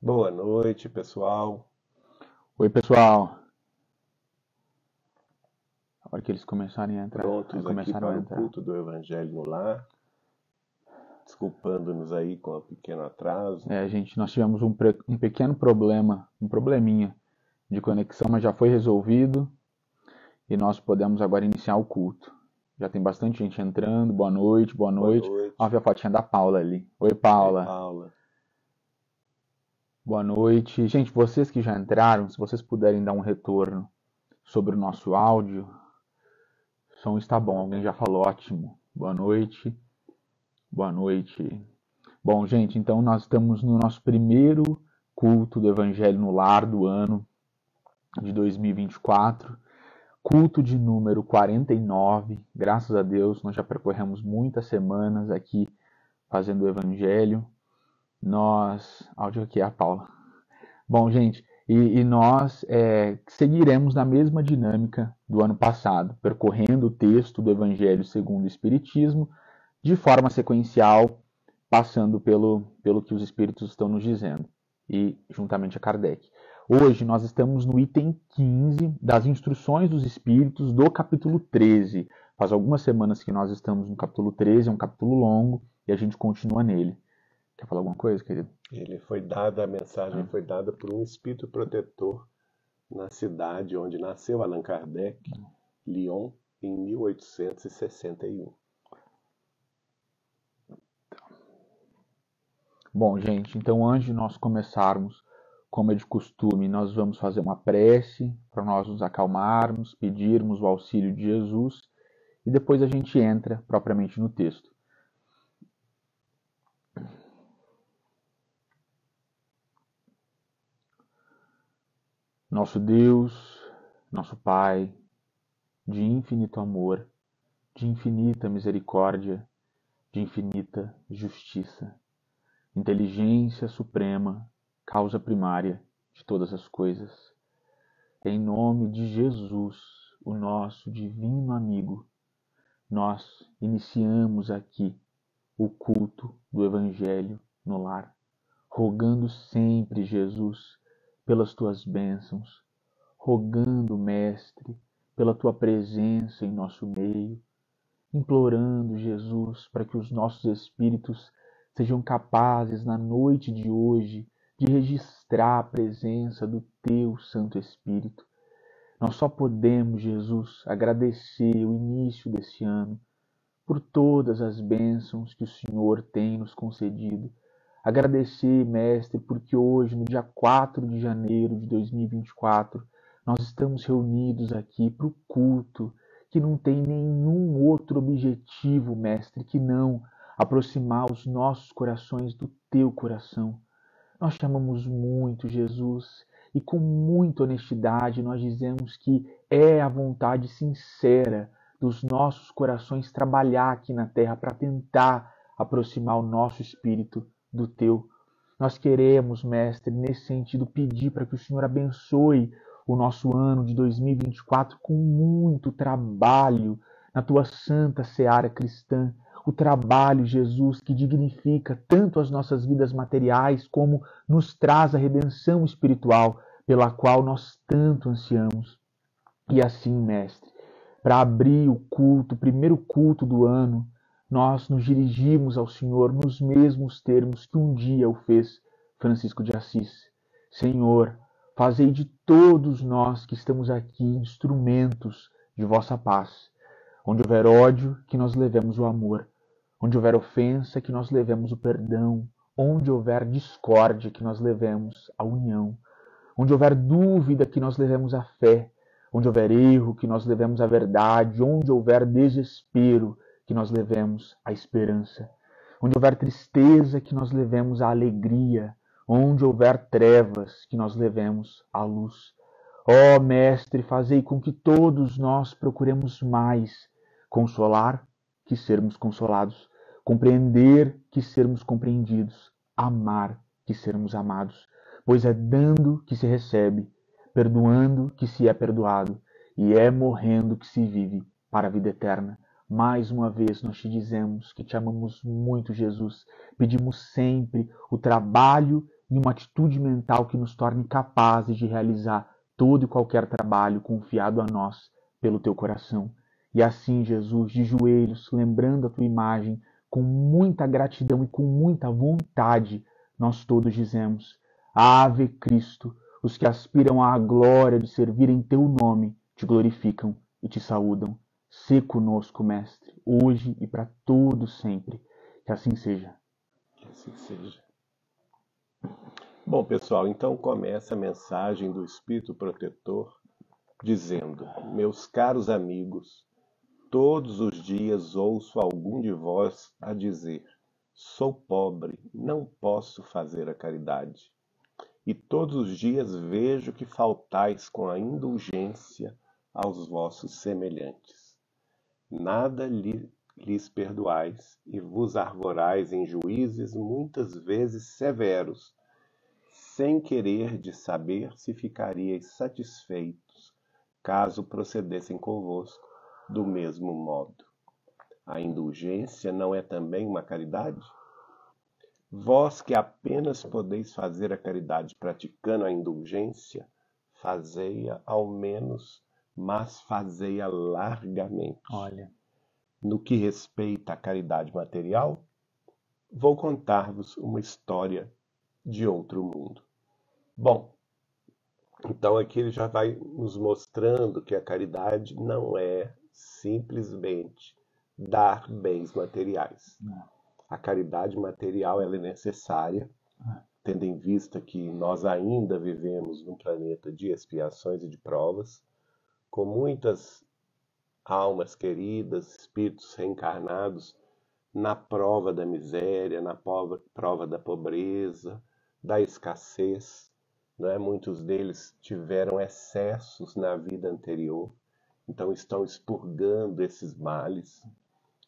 Boa noite, pessoal. Oi, pessoal. A hora que eles começarem a entrar, Prontos aqui começaram a para o entrar. culto do Evangelho no Lar. Desculpando-nos aí com o pequeno atraso. Gente, nós tivemos um pequeno problema, um probleminha de conexão, mas já foi resolvido e nós podemos agora iniciar o culto. Já tem bastante gente entrando. Boa noite, boa Boa noite. Ó, noite. vi a fotinha da Paula ali. Oi, Oi, Paula. Paula. Boa noite. Gente, vocês que já entraram, se vocês puderem dar um retorno sobre o nosso áudio, o som está bom. Alguém já falou, ótimo. Boa noite. Boa noite. Bom, gente, então nós estamos no nosso primeiro culto do Evangelho no Lar do ano de 2024, culto de número 49. Graças a Deus, nós já percorremos muitas semanas aqui fazendo o Evangelho. Áudio aqui é a Paula. Bom, gente, e nós seguiremos na mesma dinâmica do ano passado, percorrendo o texto do Evangelho segundo o Espiritismo, de forma sequencial, passando pelo que os espíritos estão nos dizendo, e juntamente a Kardec. Hoje nós estamos no item 15 das instruções dos espíritos do capítulo 13. Faz algumas semanas que nós estamos no capítulo 13, é um capítulo longo, e a gente continua nele. Quer falar alguma coisa, querido? A mensagem foi dada por um espírito protetor na cidade onde nasceu Allan Kardec, Lyon, em 1861. Bom, gente, então antes de nós começarmos, como é de costume, nós vamos fazer uma prece para nós nos acalmarmos, pedirmos o auxílio de Jesus e depois a gente entra propriamente no texto. Nosso Deus, nosso Pai, de infinito amor, de infinita misericórdia, de infinita justiça, inteligência suprema, causa primária de todas as coisas. Em nome de Jesus, o nosso divino amigo, nós iniciamos aqui o culto do Evangelho no lar, rogando sempre, Jesus, pelas tuas bênçãos, rogando, Mestre, pela tua presença em nosso meio, implorando, Jesus, para que os nossos espíritos sejam capazes, na noite de hoje, de registrar a presença do teu Santo Espírito. Nós só podemos, Jesus, agradecer o início desse ano por todas as bênçãos que o Senhor tem nos concedido. Agradecer, Mestre, porque hoje, no dia 4 de janeiro de 2024, nós estamos reunidos aqui para o culto, que não tem nenhum outro objetivo, Mestre, que não aproximar os nossos corações do teu coração. Nós te amamos muito, Jesus, e com muita honestidade nós dizemos que é a vontade sincera dos nossos corações trabalhar aqui na terra para tentar aproximar o nosso espírito do teu. Nós queremos, Mestre, nesse sentido, pedir para que o Senhor abençoe o nosso ano de 2024 com muito trabalho na tua santa seara cristã. O trabalho, Jesus, que dignifica tanto as nossas vidas materiais como nos traz a redenção espiritual pela qual nós tanto ansiamos. E assim, Mestre, para abrir o culto, o primeiro culto do ano, nós nos dirigimos ao Senhor nos mesmos termos que um dia o fez Francisco de Assis. Senhor, fazei de todos nós que estamos aqui instrumentos de vossa paz. Onde houver ódio, que nós levemos o amor. Onde houver ofensa, que nós levemos o perdão. Onde houver discórdia, que nós levemos a união. Onde houver dúvida, que nós levemos a fé. Onde houver erro, que nós levemos a verdade. Onde houver desespero, que nós levemos a esperança. Onde houver tristeza, que nós levemos a alegria. Onde houver trevas, que nós levemos a luz. Ó Mestre, fazei com que todos nós procuremos mais consolar que sermos consolados, compreender que sermos compreendidos, amar que sermos amados, pois é dando que se recebe, perdoando que se é perdoado, e é morrendo que se vive para a vida eterna. Mais uma vez nós te dizemos que te amamos muito, Jesus. Pedimos sempre o trabalho e uma atitude mental que nos torne capazes de realizar todo e qualquer trabalho confiado a nós pelo teu coração. E assim, Jesus, de joelhos, lembrando a tua imagem, com muita gratidão e com muita vontade, nós todos dizemos: Ave Cristo, os que aspiram à glória de servir em teu nome, te glorificam e te saúdam. Sê conosco, Mestre, hoje e para todo sempre. Que assim seja. Que assim seja. Bom, pessoal, então começa a mensagem do Espírito Protetor dizendo: meus caros amigos, todos os dias ouço algum de vós a dizer: sou pobre, não posso fazer a caridade. E todos os dias vejo que faltais com a indulgência aos vossos semelhantes. Nada lhes perdoais e vos arvorais em juízes muitas vezes severos, sem querer de saber se ficaríeis satisfeitos, caso procedessem convosco do mesmo modo. A indulgência não é também uma caridade? Vós que apenas podeis fazer a caridade praticando a indulgência, fazei-a ao menos, mas fazei-a largamente. Olha, No que respeita à caridade material, vou contar-vos uma história de outro mundo. Bom, então aqui ele já vai nos mostrando que a caridade não é simplesmente dar bens materiais. A caridade material ela é necessária, tendo em vista que nós ainda vivemos num planeta de expiações e de provas, com muitas almas queridas, espíritos reencarnados na prova da miséria, na prova da pobreza, da escassez. Né? Muitos deles tiveram excessos na vida anterior, então estão expurgando esses males,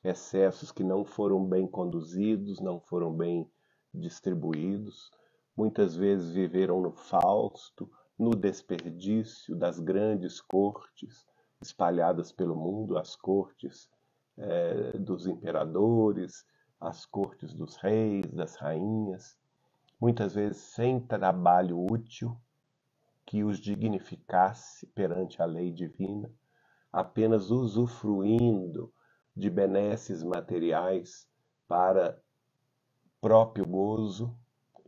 excessos que não foram bem conduzidos, não foram bem distribuídos. Muitas vezes viveram no fausto, no desperdício das grandes cortes espalhadas pelo mundo, as cortes dos imperadores, as cortes dos reis, das rainhas, muitas vezes sem trabalho útil que os dignificasse perante a lei divina, apenas usufruindo de benesses materiais para próprio gozo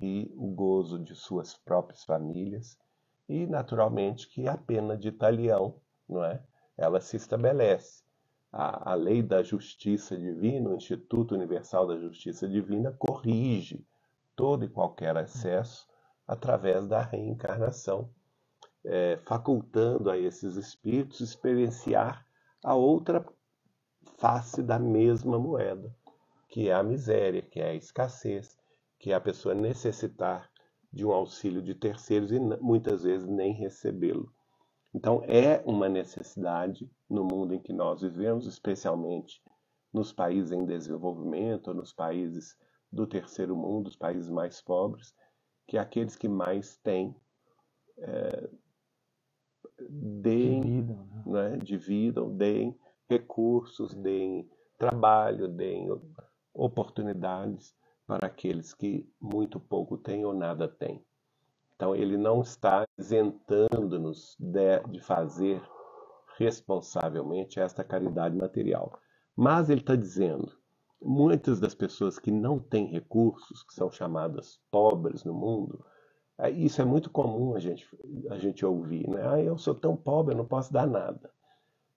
e o gozo de suas próprias famílias, e naturalmente que a pena de talião, não é? Ela se estabelece. A lei da justiça divina, o Instituto Universal da Justiça Divina, corrige todo e qualquer excesso através da reencarnação, facultando a esses espíritos experienciar a outra face da mesma moeda, que é a miséria, que é a escassez, que é a pessoa necessitar de um auxílio de terceiros e muitas vezes nem recebê-lo. Então é uma necessidade no mundo em que nós vivemos, especialmente nos países em desenvolvimento, nos países do terceiro mundo, os países mais pobres, que aqueles que mais têm dividam, deem recursos, deem trabalho, deem oportunidades para aqueles que muito pouco têm ou nada têm. Então ele não está isentando-nos de fazer responsavelmente esta caridade material. Mas ele está dizendo, muitas das pessoas que não têm recursos, que são chamadas pobres no mundo, isso é muito comum a gente ouvir, né? Eu sou tão pobre, eu não posso dar nada.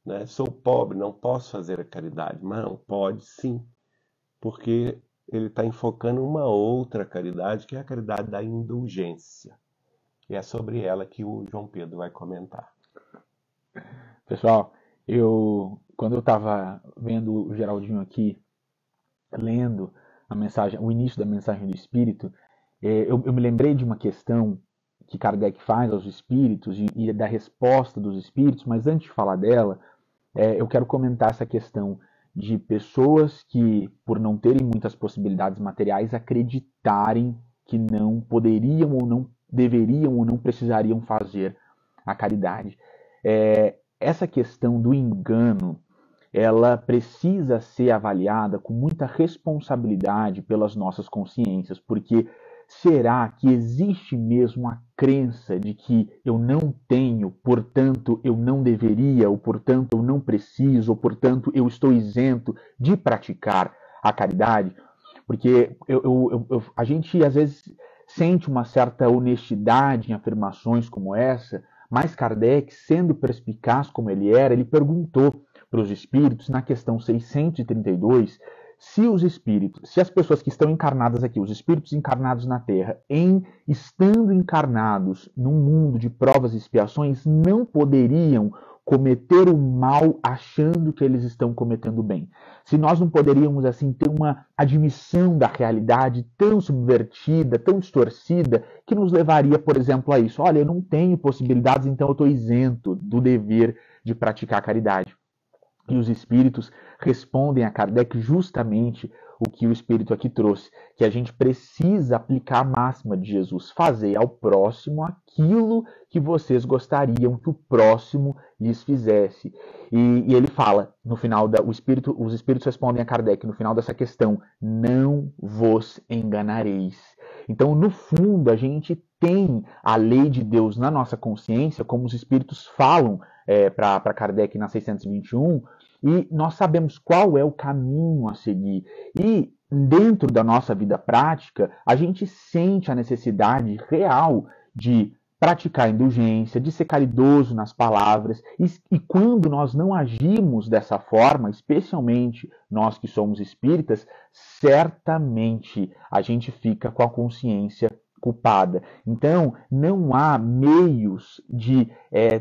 Né? Sou pobre, não posso fazer a caridade. Mas não, pode sim, porque ele está enfocando uma outra caridade, que é a caridade da indulgência. E é sobre ela que o João Pedro vai comentar. Pessoal, quando eu estava vendo o Geraldinho aqui, lendo a mensagem, o início da mensagem do Espírito, eu me lembrei de uma questão que Kardec faz aos espíritos e da resposta dos espíritos, mas antes de falar dela, eu quero comentar essa questão de pessoas que, por não terem muitas possibilidades materiais, acreditarem que não poderiam ou não deveriam ou não precisariam fazer a caridade. Essa questão do engano, ela precisa ser avaliada com muita responsabilidade pelas nossas consciências, porque Será que existe mesmo a crença de que eu não tenho, portanto eu não deveria, ou portanto eu não preciso, ou portanto eu estou isento de praticar a caridade? Porque a gente às vezes sente uma certa honestidade em afirmações como essa, mas Kardec, sendo perspicaz como ele era, ele perguntou para os espíritos, na questão 632, se as pessoas que estão encarnadas aqui, os espíritos encarnados na Terra, estando encarnados num mundo de provas e expiações, não poderiam cometer o mal achando que eles estão cometendo o bem. Se nós não poderíamos, assim, ter uma admissão da realidade tão subvertida, tão distorcida, que nos levaria, por exemplo, a isso. Olha, eu não tenho possibilidades, então eu estou isento do dever de praticar a caridade. E os espíritos respondem a Kardec justamente o que o espírito aqui trouxe, que a gente precisa aplicar a máxima de Jesus: fazei ao próximo aquilo que vocês gostariam que o próximo lhes fizesse. E ele fala, no final os espíritos respondem a Kardec no final dessa questão: não vos enganareis. Então, no fundo, a gente tem a lei de Deus na nossa consciência, como os espíritos falam para Kardec na 621, e nós sabemos qual é o caminho a seguir. E dentro da nossa vida prática, a gente sente a necessidade real de praticar indulgência, de ser caridoso nas palavras, e quando nós não agimos dessa forma, especialmente nós que somos espíritas, certamente a gente fica com a consciência culpada. Então, não há meios de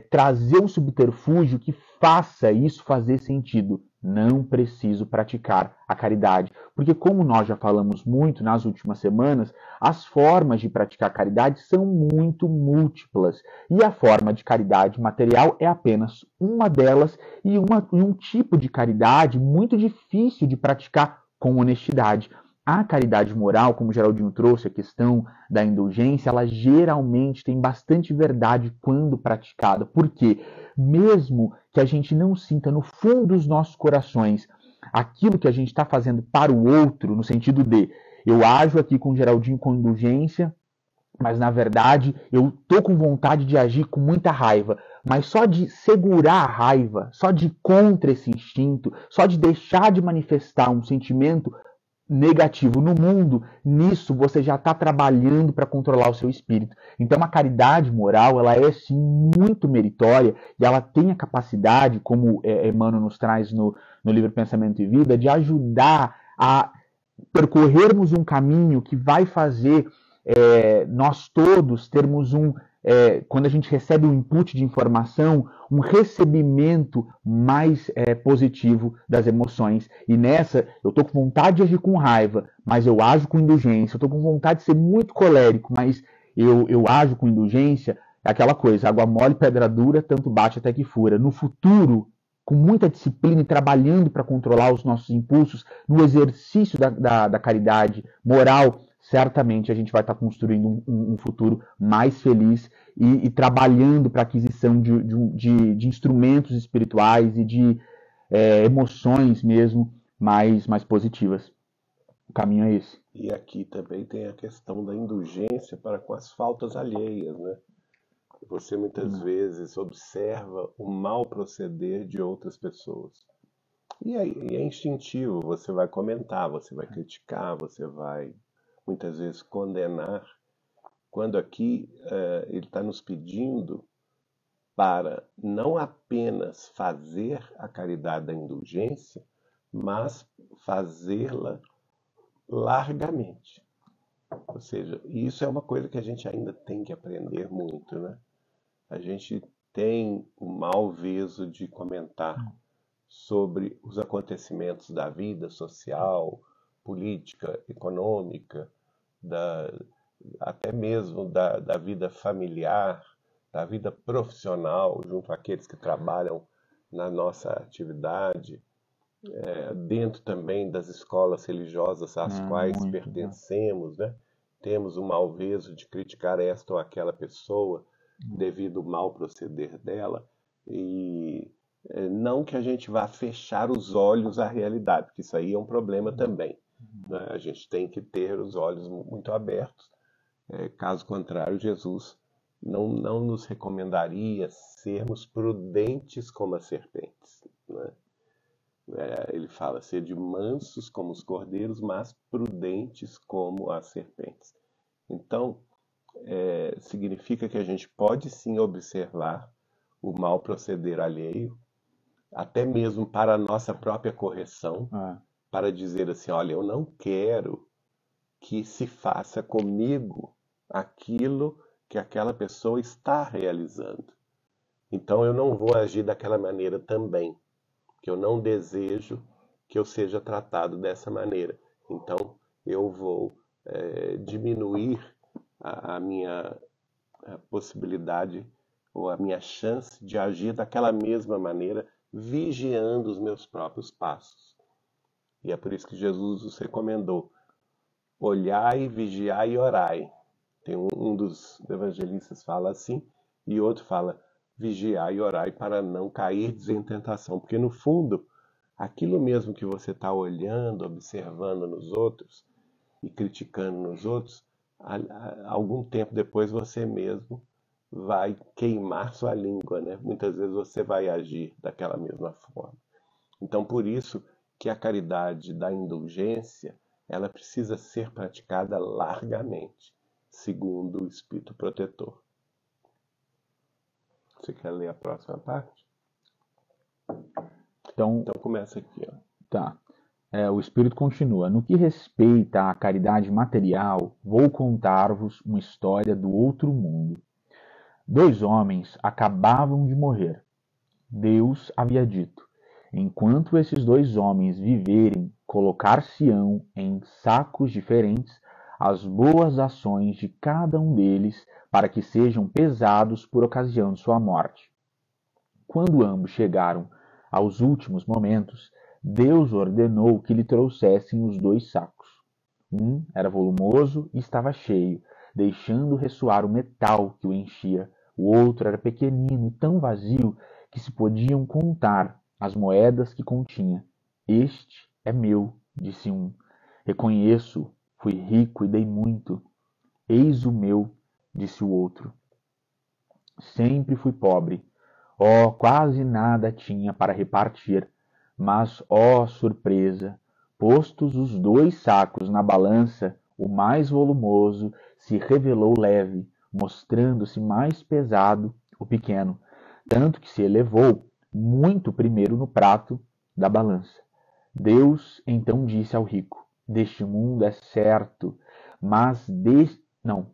trazer um subterfúgio que faça isso fazer sentido. Não preciso praticar a caridade. Porque, como nós já falamos muito nas últimas semanas, as formas de praticar a caridade são muito múltiplas. E a forma de caridade material é apenas uma delas, e um tipo de caridade muito difícil de praticar com honestidade. A caridade moral, como o Geraldinho trouxe, a questão da indulgência, ela geralmente tem bastante verdade quando praticada. Por quê? Mesmo que a gente não sinta no fundo dos nossos corações aquilo que a gente está fazendo para o outro, no sentido de eu ajo aqui com o Geraldinho com indulgência, mas na verdade eu tô com vontade de agir com muita raiva. Mas só de segurar a raiva, só de ir contra esse instinto, só de deixar de manifestar um sentimento negativo no mundo, nisso você já está trabalhando para controlar o seu espírito. Então a caridade moral, ela é sim muito meritória, e ela tem a capacidade, como Emmanuel nos traz no livro Pensamento e Vida, de ajudar a percorrermos um caminho que vai fazer nós todos termos quando a gente recebe um input de informação, um recebimento mais positivo das emoções. E nessa, eu estou com vontade de agir com raiva, mas eu ajo com indulgência. Eu estou com vontade de ser muito colérico, mas eu ajo com indulgência. É aquela coisa, água mole, pedra dura, tanto bate até que fura. No futuro, com muita disciplina e trabalhando para controlar os nossos impulsos, no exercício da caridade moral, certamente a gente vai estar construindo um futuro mais feliz e trabalhando para a aquisição de instrumentos espirituais e de emoções mesmo mais positivas. O caminho é esse. E aqui também tem a questão da indulgência para com as faltas alheias, né? Você muitas vezes observa o mau proceder de outras pessoas. E é instintivo, você vai comentar, você vai criticar, você vai muitas vezes condenar, quando aqui ele está nos pedindo para não apenas fazer a caridade da indulgência, mas fazê-la largamente. Ou seja, isso é uma coisa que a gente ainda tem que aprender muito, né? A gente tem o mau veso de comentar sobre os acontecimentos da vida social, política, econômica, até mesmo da vida familiar, da vida profissional, junto àqueles que trabalham na nossa atividade, dentro também das escolas religiosas às quais pertencemos, né? Temos o mau veso de criticar esta ou aquela pessoa devido ao mau proceder dela, e não que a gente vá fechar os olhos à realidade, porque isso aí é um problema também, né? A gente tem que ter os olhos muito abertos Caso contrário, Jesus não nos recomendaria sermos prudentes como as serpentes, né? Ele fala ser de mansos como os cordeiros, mas prudentes como as serpentes. Então, significa que a gente pode sim observar o mal proceder alheio, até mesmo para a nossa própria correção, para dizer assim, olha, eu não quero que se faça comigo aquilo que aquela pessoa está realizando. Então eu não vou agir daquela maneira também, que eu não desejo que eu seja tratado dessa maneira. Então eu vou diminuir a minha possibilidade ou a minha chance de agir daquela mesma maneira, vigiando os meus próprios passos. E é por isso que Jesus nos recomendou: olhai, vigiai e orai. Tem um dos evangelistas fala assim, e outro fala: vigiai e orai para não cair em tentação. Porque no fundo, aquilo mesmo que você está olhando, observando nos outros e criticando nos outros, algum tempo depois você mesmo vai queimar sua língua, né? Muitas vezes você vai agir daquela mesma forma. Então, por isso que a caridade da indulgência, ela precisa ser praticada largamente, segundo o Espírito Protetor. Você quer ler a próxima parte? Então começa aqui, ó. Tá. O Espírito continua. No que respeita à caridade material, vou contar-vos uma história do outro mundo. 2 homens acabavam de morrer. Deus havia dito: enquanto esses 2 homens viverem, colocar-se-ão em sacos diferentes as boas ações de cada um deles, para que sejam pesados por ocasião de sua morte. Quando ambos chegaram aos últimos momentos, Deus ordenou que lhe trouxessem os 2 sacos. Um era volumoso e estava cheio, deixando ressoar o metal que o enchia. O outro era pequenino e tão vazio que se podiam contar as moedas que continha. Este é meu, disse um. Reconheço, fui rico e dei muito. Eis o meu, disse o outro. Sempre fui pobre. Quase nada tinha para repartir. Mas, surpresa! Postos os 2 sacos na balança, o mais volumoso se revelou leve, mostrando-se mais pesado o pequeno, tanto que se elevou muito primeiro no prato da balança. Deus então disse ao rico: deste mundo é certo, mas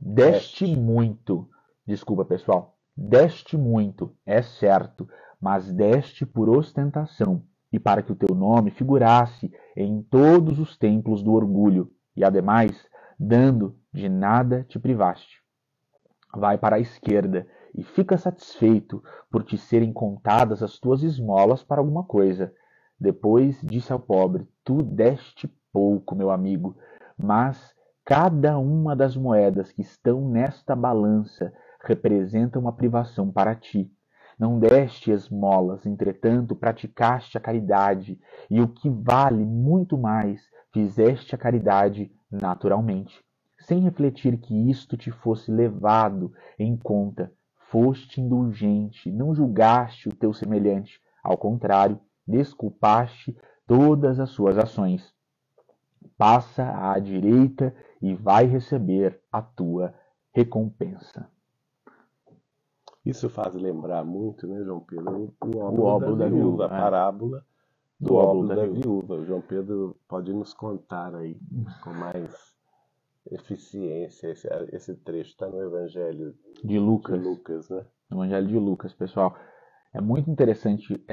deste muito. Desculpa, pessoal. Deste muito, é certo, mas deste por ostentação, e para que o teu nome figurasse em todos os templos do orgulho, e ademais, dando, de nada te privaste. Vai para a esquerda e fica satisfeito por te serem contadas as tuas esmolas para alguma coisa. Depois disse ao pobre: tu deste pouco, meu amigo, mas cada uma das moedas que estão nesta balança representa uma privação para ti. Não deste esmolas, entretanto praticaste a caridade, e o que vale muito mais, fizeste a caridade naturalmente, sem refletir que isto te fosse levado em conta. Foste indulgente, não julgaste o teu semelhante, ao contrário, desculpaste todas as suas ações. Passa à direita e vai receber a tua recompensa. Isso faz lembrar muito, né, João Pedro, o óbolo da viúva, a parábola do óbolo da viúva. O João Pedro pode nos contar aí com mais eficiência esse trecho. Está no Evangelho de Lucas, né? No Evangelho de Lucas, pessoal. É muito interessante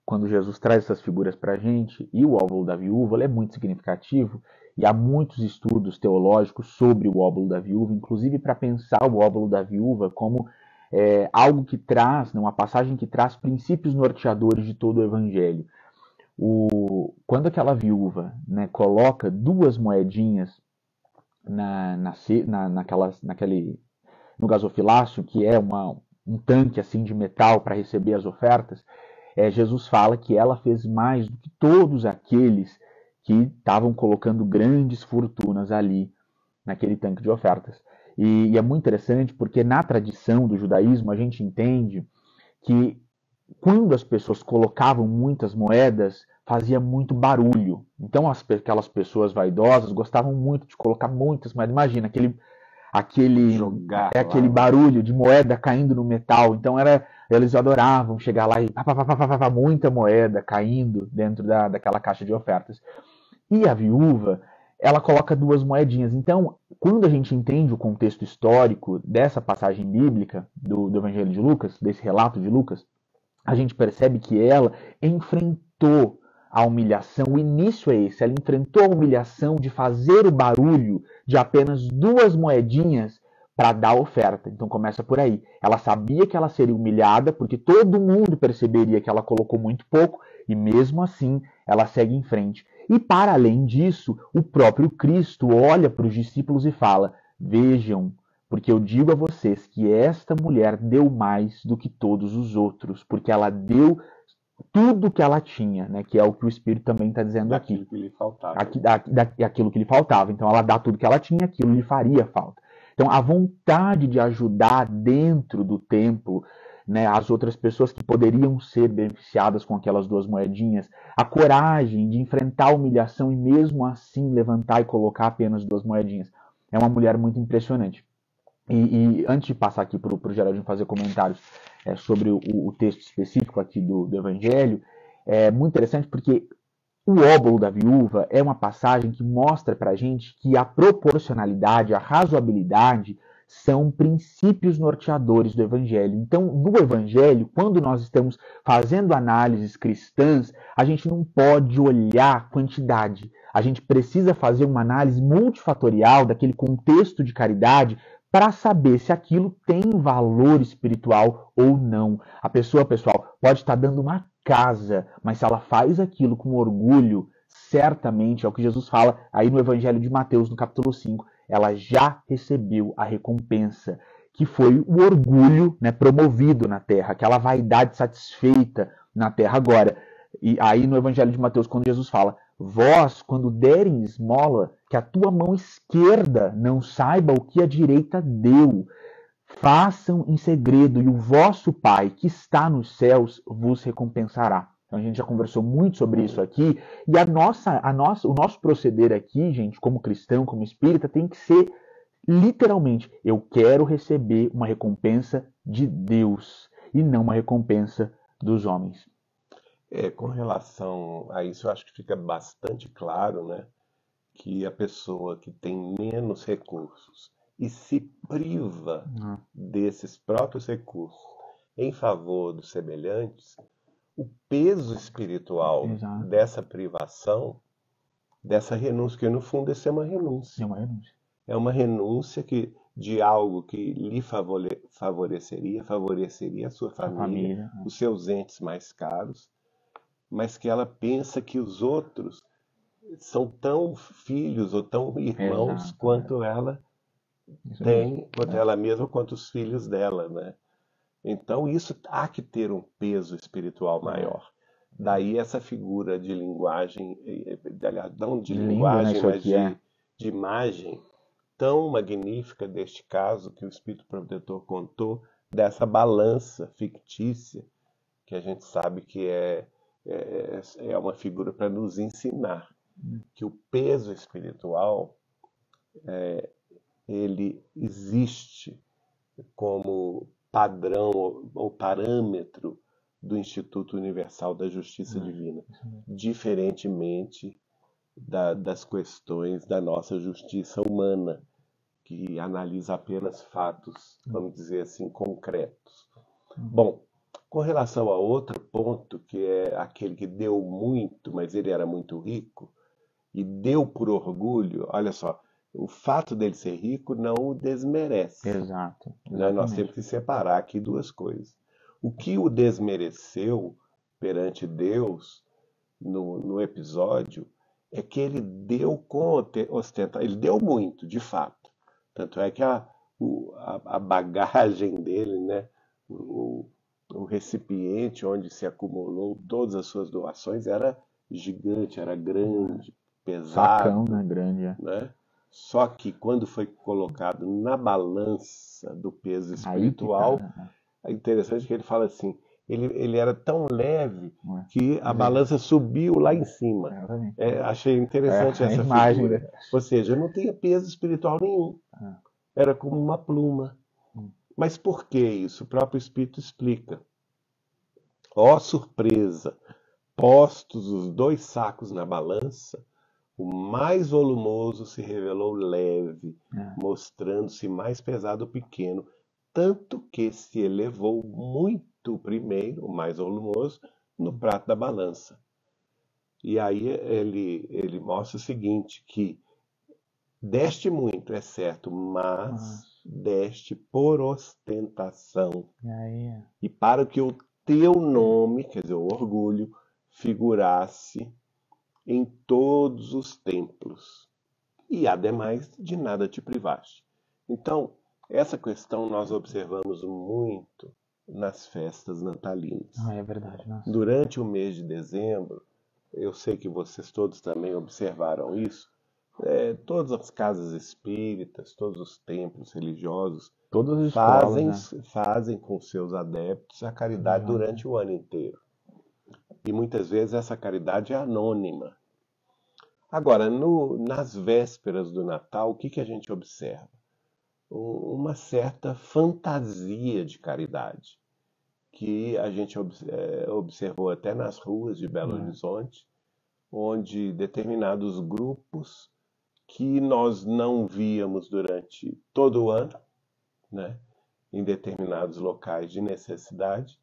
quando Jesus traz essas figuras para a gente, e o óbolo da viúva é muito significativo, e há muitos estudos teológicos sobre o óbolo da viúva, inclusive para pensar o óbolo da viúva como algo que traz, uma passagem que traz princípios norteadores de todo o Evangelho. Quando aquela viúva, né, coloca 2 moedinhas no gasofilácio, que é um tanque assim de metal para receber as ofertas, Jesus fala que ela fez mais do que todos aqueles que estavam colocando grandes fortunas ali naquele tanque de ofertas. E é muito interessante porque na tradição do judaísmo a gente entende que quando as pessoas colocavam muitas moedas, fazia muito barulho. Então aquelas pessoas vaidosas gostavam muito de colocar muitas moedas. Imagina Jogar aquele lá, né? barulho de moeda caindo no metal. Então eles adoravam chegar lá e muita moeda caindo dentro daquela caixa de ofertas. E a viúva, ela coloca duas moedinhas. Então, quando a gente entende o contexto histórico dessa passagem bíblica do Evangelho de Lucas, desse relato de Lucas, a gente percebe que ela enfrentou a humilhação. O início é esse. Ela enfrentou a humilhação de fazer o barulho de apenas duas moedinhas para dar oferta. Então começa por aí. Ela sabia que ela seria humilhada, porque todo mundo perceberia que ela colocou muito pouco, e mesmo assim ela segue em frente. E para além disso, o próprio Cristo olha para os discípulos e fala: vejam, porque eu digo a vocês que esta mulher deu mais do que todos os outros, porque ela deu tudo que ela tinha, né? Que é o que o Espírito também está dizendo aqui. Daquilo que lhe faltava. Aquilo que lhe faltava. Então ela dá tudo que ela tinha, aquilo lhe faria falta. Então a vontade de ajudar dentro do templo, né, as outras pessoas que poderiam ser beneficiadas com aquelas duas moedinhas, a coragem de enfrentar a humilhação e mesmo assim levantar e colocar apenas duas moedinhas. É uma mulher muito impressionante. E antes de passar aqui para o Geraldinho fazer comentários sobre o texto específico aqui do Evangelho, é muito interessante porque o óbolo da viúva é uma passagem que mostra para a gente que a proporcionalidade, a razoabilidade são princípios norteadores do Evangelho. Então, no Evangelho, quando nós estamos fazendo análises cristãs, a gente não pode olhar quantidade. A gente precisa fazer uma análise multifatorial daquele contexto de caridade para saber se aquilo tem valor espiritual ou não. A pessoa, pessoal, pode estar dando uma casa, mas se ela faz aquilo com orgulho, certamente é o que Jesus fala aí no Evangelho de Mateus, no capítulo 5, ela já recebeu a recompensa, que foi o orgulho, né, promovido na terra, aquela vaidade satisfeita na terra agora. E aí no Evangelho de Mateus, quando Jesus fala: vós, quando derem esmola, que a tua mão esquerda não saiba o que a direita deu. Façam em segredo, e o vosso Pai, que está nos céus, vos recompensará. Então a gente já conversou muito sobre isso aqui, e o nosso proceder aqui, gente, como cristão, como espírita, tem que ser literalmente: eu quero receber uma recompensa de Deus e não uma recompensa dos homens. Com relação a isso, eu acho que fica bastante claro, né, que a pessoa que tem menos recursos e se priva desses próprios recursos em favor dos semelhantes, o peso espiritual Exato. dessa privação, dessa renúncia, que no fundo isso é uma renúncia. É uma renúncia. É uma renúncia de algo que lhe favoreceria a sua família, os seus entes mais caros, mas que ela pensa que os outros são tão filhos ou tão irmãos Exato, quanto ela Isso tem, mesmo. quanto ela mesma, quanto os filhos dela, né? Então isso há que ter um peso espiritual maior. Daí essa figura de linguagem, aliás, não de Lindo, né, linguagem, isso mas aqui é. de imagem tão magnífica deste caso que o Espírito Protetor contou, dessa balança fictícia, que a gente sabe que é uma figura para nos ensinar que o peso espiritual ele existe como padrão ou parâmetro do Instituto Universal da Justiça Divina, diferentemente das questões da nossa justiça humana, que analisa apenas fatos, vamos dizer assim, concretos. Bom, com relação a outro ponto, que é aquele que deu muito, mas ele era muito rico, e deu por orgulho, olha só, o fato dele ser rico não o desmerece. Exato. Né? Nós temos que separar aqui duas coisas. O que o desmereceu perante Deus no episódio é que ele deu com ostentação, ele deu muito, de fato. Tanto é que a bagagem dele, né, o recipiente onde se acumulou todas as suas doações era gigante, era grande, pesado, Facão, né, grande. né? Só que quando foi colocado na balança do peso Aí que espiritual, tá. é interessante que ele fala assim, ele era tão leve Né? que a balança subiu lá em cima. Exatamente. Achei É interessante a essa imagem. figura. Ou seja, não tinha peso espiritual nenhum. Ah, Era como uma pluma. hum, Mas por que isso? O próprio Espírito explica. Ó surpresa! Postos os dois sacos na balança, o mais volumoso se revelou leve, é. mostrando-se mais pesado o pequeno, tanto que se elevou muito o primeiro, o mais volumoso, no prato da balança. E aí ele mostra o seguinte, que deste muito, é certo, mas Mas, deste por ostentação, e aí? e para que o teu nome, quer dizer, o orgulho, figurasse em todos os templos, e ademais de nada te privaste. Então, essa questão nós observamos muito nas festas natalinas. Ah, é verdade, nossa. Durante o mês de dezembro, eu sei que vocês todos também observaram isso, todas as casas espíritas, todos os templos religiosos Todas as escolas, fazem, né? fazem com seus adeptos a caridade Exato. durante o ano inteiro. E muitas vezes essa caridade é anônima. Agora, nas vésperas do Natal, o que a gente observa? Uma certa fantasia de caridade, que a gente observou até nas ruas de Belo É. Horizonte, onde determinados grupos que nós não víamos durante todo o ano, né, em determinados locais de necessidade,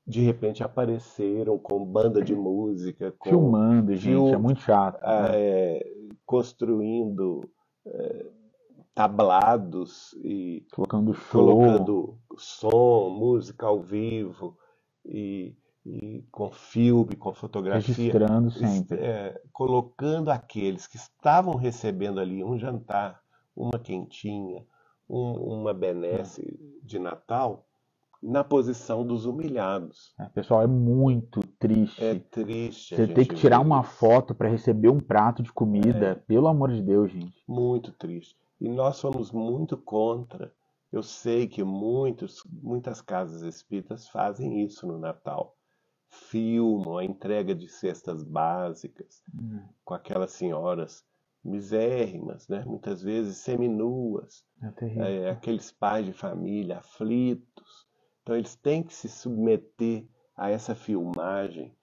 de repente apareceram com banda de música, com Filmando, gente, é muito chato. Né? construindo tablados e Colocando show, colocando som, música ao vivo e, e com filme, com fotografia, registrando sempre. colocando aqueles que estavam recebendo ali um jantar, uma quentinha, uma benesse de Natal, na posição dos humilhados. Pessoal, é muito É triste. triste a Você ter gente que tirar ver uma isso. foto para receber um prato de comida, pelo amor de Deus, gente. Muito triste. E nós somos muito contra. Eu sei que muitas casas espíritas fazem isso no Natal. Filmam a entrega de cestas básicas com aquelas senhoras misérrimas, né? Muitas vezes seminuas, É terrível. aqueles pais de família aflitos. Então eles têm que se submeter a essa filmagem,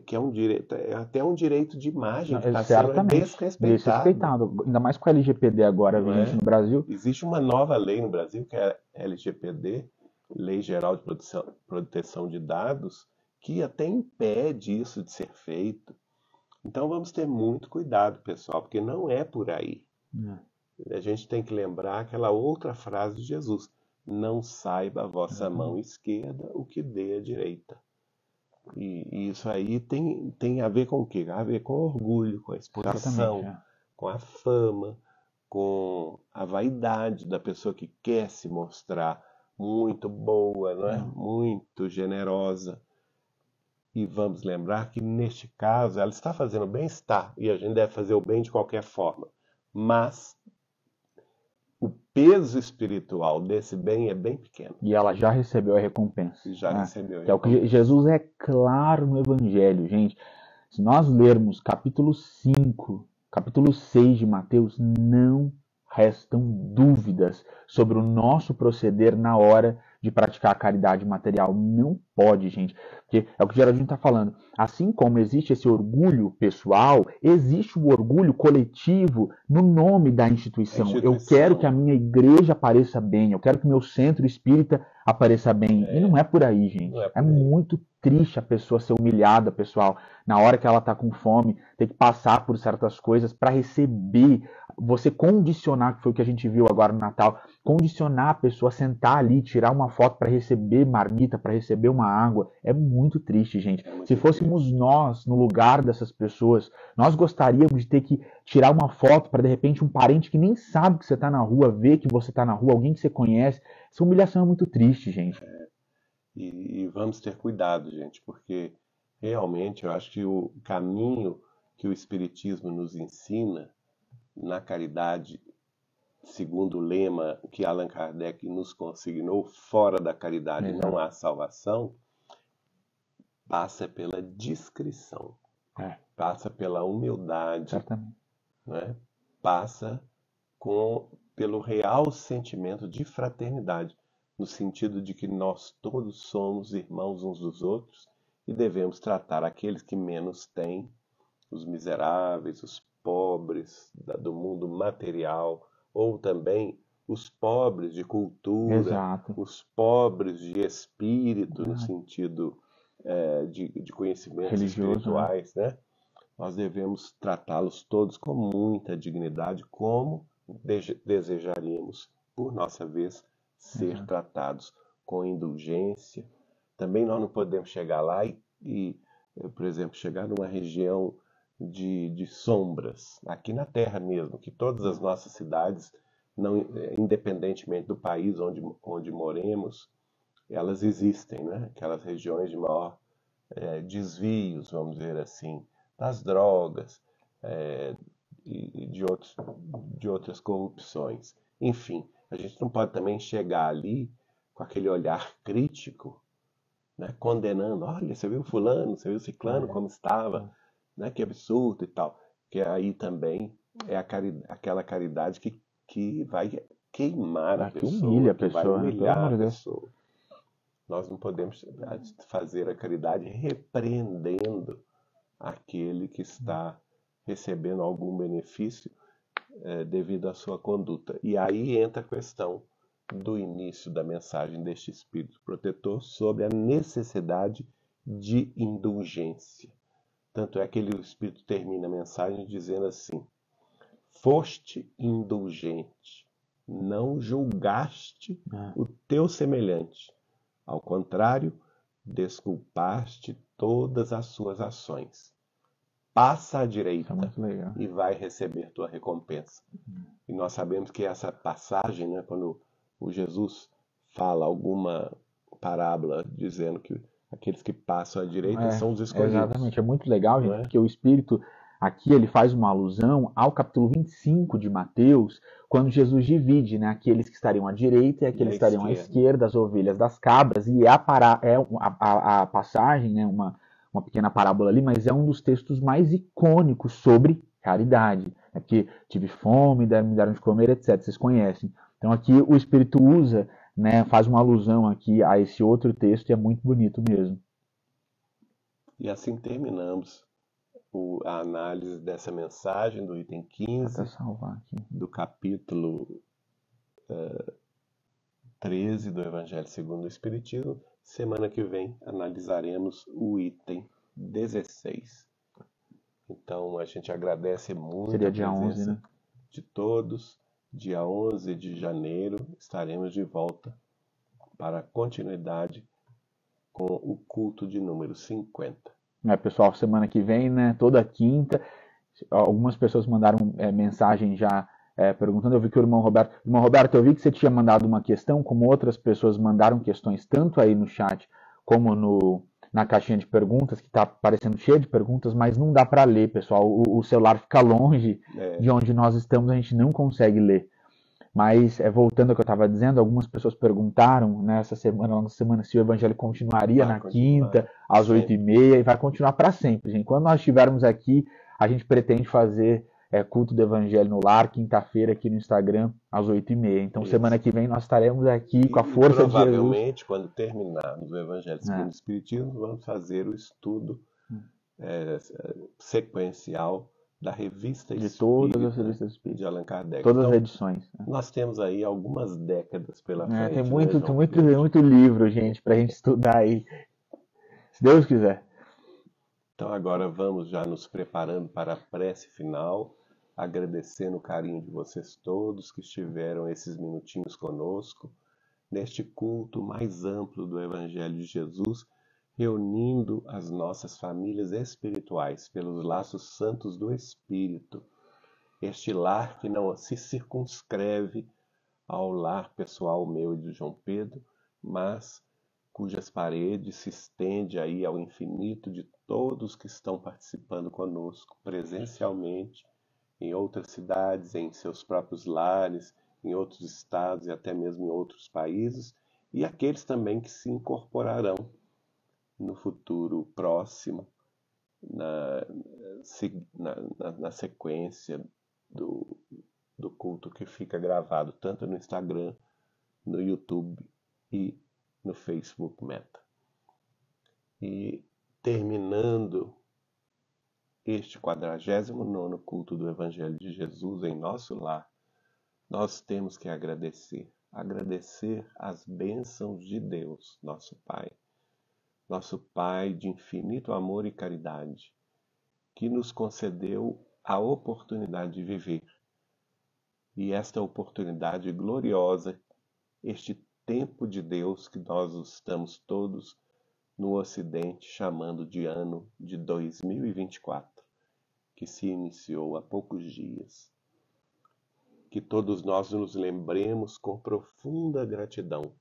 que é um direito, é até um direito de imagem Não, que está sendo certamente. desrespeitado, Desrespeitado. Ainda mais com a LGPD agora não vigente é? no Brasil. Existe uma nova lei no Brasil, que é a LGPD, Lei Geral de Proteção de Dados, que até impede isso de ser feito. Então vamos ter muito cuidado, pessoal, porque não é por aí. A gente tem que lembrar aquela outra frase de Jesus: não saiba a vossa mão esquerda o que dê a direita. E isso aí tem a ver com o quê? A ver com orgulho, com a Exatamente. exposição, com a fama, com a vaidade da pessoa que quer se mostrar muito boa, não é? Muito generosa. E vamos lembrar que neste caso ela está fazendo bem, está, e a gente deve fazer o bem de qualquer forma. Mas o peso espiritual desse bem é bem pequeno. E ela já recebeu a recompensa. E já recebeu a Que é o que recompensa. Jesus é claro no Evangelho, gente. Se nós lermos capítulo 5, capítulo 6 de Mateus, não restam dúvidas sobre o nosso proceder na hora de praticar a caridade material. Não pode, gente. Porque é o que o Geraldinho está falando. Assim como existe esse orgulho pessoal, existe o orgulho coletivo no nome da instituição. Eu quero que a minha igreja apareça bem, eu quero que o meu centro espírita apareça bem. E não é por aí, gente. Não é por aí. Muito triste a pessoa ser humilhada, pessoal, na hora que ela está com fome, ter que passar por certas coisas para receber, você condicionar, que foi o que a gente viu agora no Natal, condicionar a pessoa a sentar ali, tirar uma foto para receber marmita, para receber uma água, é muito triste, gente. Se fôssemos nós no lugar dessas pessoas, nós gostaríamos de ter que tirar uma foto para de repente um parente que nem sabe que você está na rua, ver que você está na rua, alguém que você conhece. Essa humilhação é muito triste, gente. E vamos ter cuidado, gente, porque realmente eu acho que o caminho que o Espiritismo nos ensina na caridade, segundo o lema que Allan Kardec nos consignou, fora da caridade não há salvação, passa pela discrição, passa pela humildade, Certamente. né? Passa pelo real sentimento de fraternidade, no sentido de que nós todos somos irmãos uns dos outros e devemos tratar aqueles que menos têm, os miseráveis, os pobres do mundo material, ou também os pobres de cultura, Exato. os pobres de espírito, no sentido de conhecimentos Religioso, espirituais, né? Nós devemos tratá-los todos com muita dignidade, como desejaríamos, por nossa vez, ser tratados com indulgência. Também nós não podemos chegar lá e por exemplo, chegar numa região de sombras, aqui na Terra mesmo, que todas as nossas cidades, não, independentemente do país onde moremos, elas existem, né? Aquelas regiões de maior desvios, vamos dizer assim, das drogas e de outras corrupções. Enfim, a gente não pode também chegar ali com aquele olhar crítico, né, condenando, olha, você viu fulano, você viu ciclano como estava, né, que absurdo e tal. Que aí também é aquela caridade que vai queimar a Que pessoa, humilha a que vai pessoa, né? Pelo humilhar amor a de Deus. pessoa. Nós não podemos fazer a caridade repreendendo aquele que está recebendo algum benefício devido à sua conduta. E aí entra a questão do início da mensagem deste Espírito Protetor sobre a necessidade de indulgência. Tanto é que o Espírito termina a mensagem dizendo assim: foste indulgente, não julgaste o teu semelhante. Ao contrário, desculpaste todas as suas ações. Passa à direita e vai receber tua recompensa. E nós sabemos que essa passagem, né, quando o Jesus fala alguma parábola dizendo que aqueles que passam à direita são os escolhidos. Exatamente, é muito legal, gente, porque o Espírito aqui ele faz uma alusão ao capítulo 25 de Mateus, quando Jesus divide, né, aqueles que estariam à direita e aqueles que estariam à esquerda, as ovelhas das cabras, e a passagem, né, uma pequena parábola ali, mas é um dos textos mais icônicos sobre caridade. É porque tive fome, me deram de comer, etc. Vocês conhecem. Então aqui o Espírito usa, né, faz uma alusão aqui a esse outro texto e é muito bonito mesmo. E assim terminamos a análise dessa mensagem do item 15 do capítulo 13 do Evangelho segundo o Espiritismo. Semana que vem analisaremos o item 16. Então a gente agradece muito a presença 11, né? de todos. Dia 11 de janeiro estaremos de volta para a continuidade com o culto de número 50. Pessoal, semana que vem, né, toda quinta, algumas pessoas mandaram mensagem já perguntando. Eu vi que o irmão Roberto, eu vi que você tinha mandado uma questão, como outras pessoas mandaram questões, tanto aí no chat como na caixinha de perguntas, que está aparecendo cheia de perguntas, mas não dá para ler, pessoal. O celular fica longe de onde nós estamos, a gente não consegue ler. Mas, voltando ao que eu estava dizendo, algumas pessoas perguntaram nessa semana, se o evangelho continuaria na quinta, às 8h30, e vai continuar para sempre, gente. Quando nós estivermos aqui, a gente pretende fazer culto do evangelho no lar, quinta-feira, aqui no Instagram, às 8h30. Então, semana que vem, nós estaremos aqui com a força de Jesus. Provavelmente, quando terminarmos o Evangelho segundo o Espiritismo, vamos fazer o estudo sequencial da Revista Espírita, de todas as revistas espíritas de Allan Kardec. Todas as edições. Nós temos aí algumas décadas pela frente. Tem muito livro, gente, para a gente estudar aí. Se Deus quiser. Então agora vamos já nos preparando para a prece final, agradecendo o carinho de vocês todos que estiveram esses minutinhos conosco, neste culto mais amplo do Evangelho de Jesus, reunindo as nossas famílias espirituais pelos laços santos do Espírito. Este lar que não se circunscreve ao lar pessoal meu e do João Pedro, mas cujas paredes se estende aí ao infinito de todos que estão participando conosco presencialmente em outras cidades, em seus próprios lares, em outros estados e até mesmo em outros países, e aqueles também que se incorporarão no futuro próximo, na sequência do culto que fica gravado tanto no Instagram, no YouTube e no Facebook Meta. E terminando este 49º culto do Evangelho de Jesus em nosso lar, nós temos que agradecer as bênçãos de Deus, nosso Pai de infinito amor e caridade, que nos concedeu a oportunidade de viver. E esta oportunidade gloriosa, este tempo de Deus que nós estamos todos no Ocidente chamando de ano de 2024, que se iniciou há poucos dias. Que todos nós nos lembremos com profunda gratidão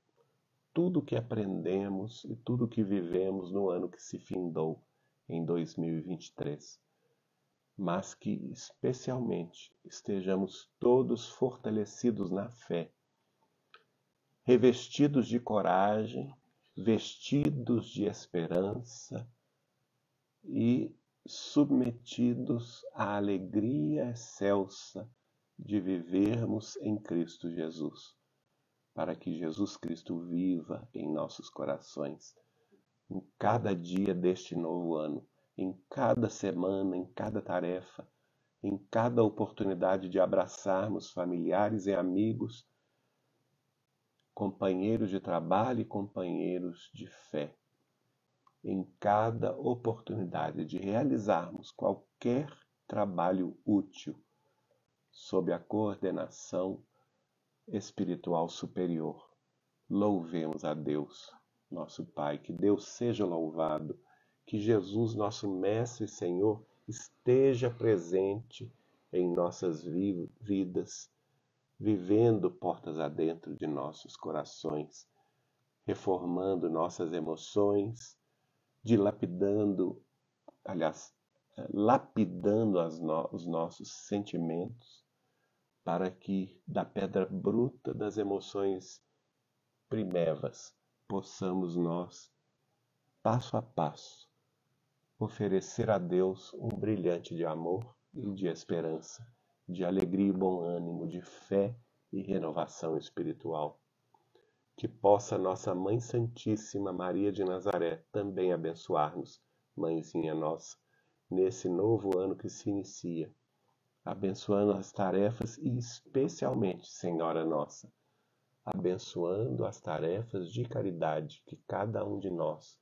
tudo que aprendemos e tudo que vivemos no ano que se findou em 2023, mas que especialmente estejamos todos fortalecidos na fé, revestidos de coragem, vestidos de esperança e submetidos à alegria excelsa de vivermos em Cristo Jesus, para que Jesus Cristo viva em nossos corações, em cada dia deste novo ano, em cada semana, em cada tarefa, em cada oportunidade de abraçarmos familiares e amigos, companheiros de trabalho e companheiros de fé, em cada oportunidade de realizarmos qualquer trabalho útil, sob a coordenação espiritual superior. Louvemos a Deus, nosso Pai, que Deus seja louvado, que Jesus, nosso Mestre e Senhor, esteja presente em nossas vidas, vivendo portas adentro de nossos corações, reformando nossas emoções, lapidando os nossos sentimentos, para que da pedra bruta das emoções primevas possamos nós, passo a passo, oferecer a Deus um brilhante de amor e de esperança, de alegria e bom ânimo, de fé e renovação espiritual. Que possa nossa Mãe Santíssima Maria de Nazaré também abençoar-nos, Mãezinha nossa, nesse novo ano que se inicia, abençoando as tarefas e especialmente, Senhora nossa, abençoando as tarefas de caridade que cada um de nós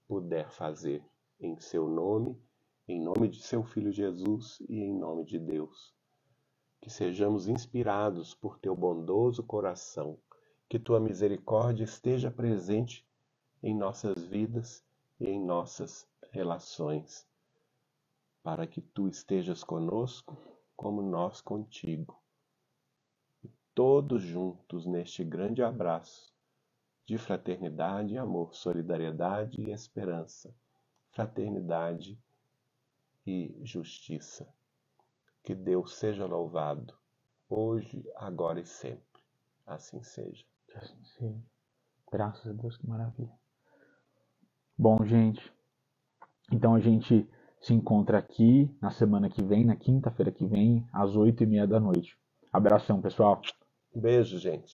puder fazer em seu nome, em nome de seu Filho Jesus e em nome de Deus. Que sejamos inspirados por teu bondoso coração, que tua misericórdia esteja presente em nossas vidas e em nossas relações, para que tu estejas conosco como nós contigo. Todos juntos neste grande abraço de fraternidade e amor, solidariedade e esperança, fraternidade e justiça. Que Deus seja louvado, hoje, agora e sempre. Assim seja. Assim seja. Graças a Deus, que maravilha. Bom, gente, então a gente se encontra aqui na semana que vem, na quinta-feira que vem, às 8h30 da noite. Abração, pessoal. Beijo, gente.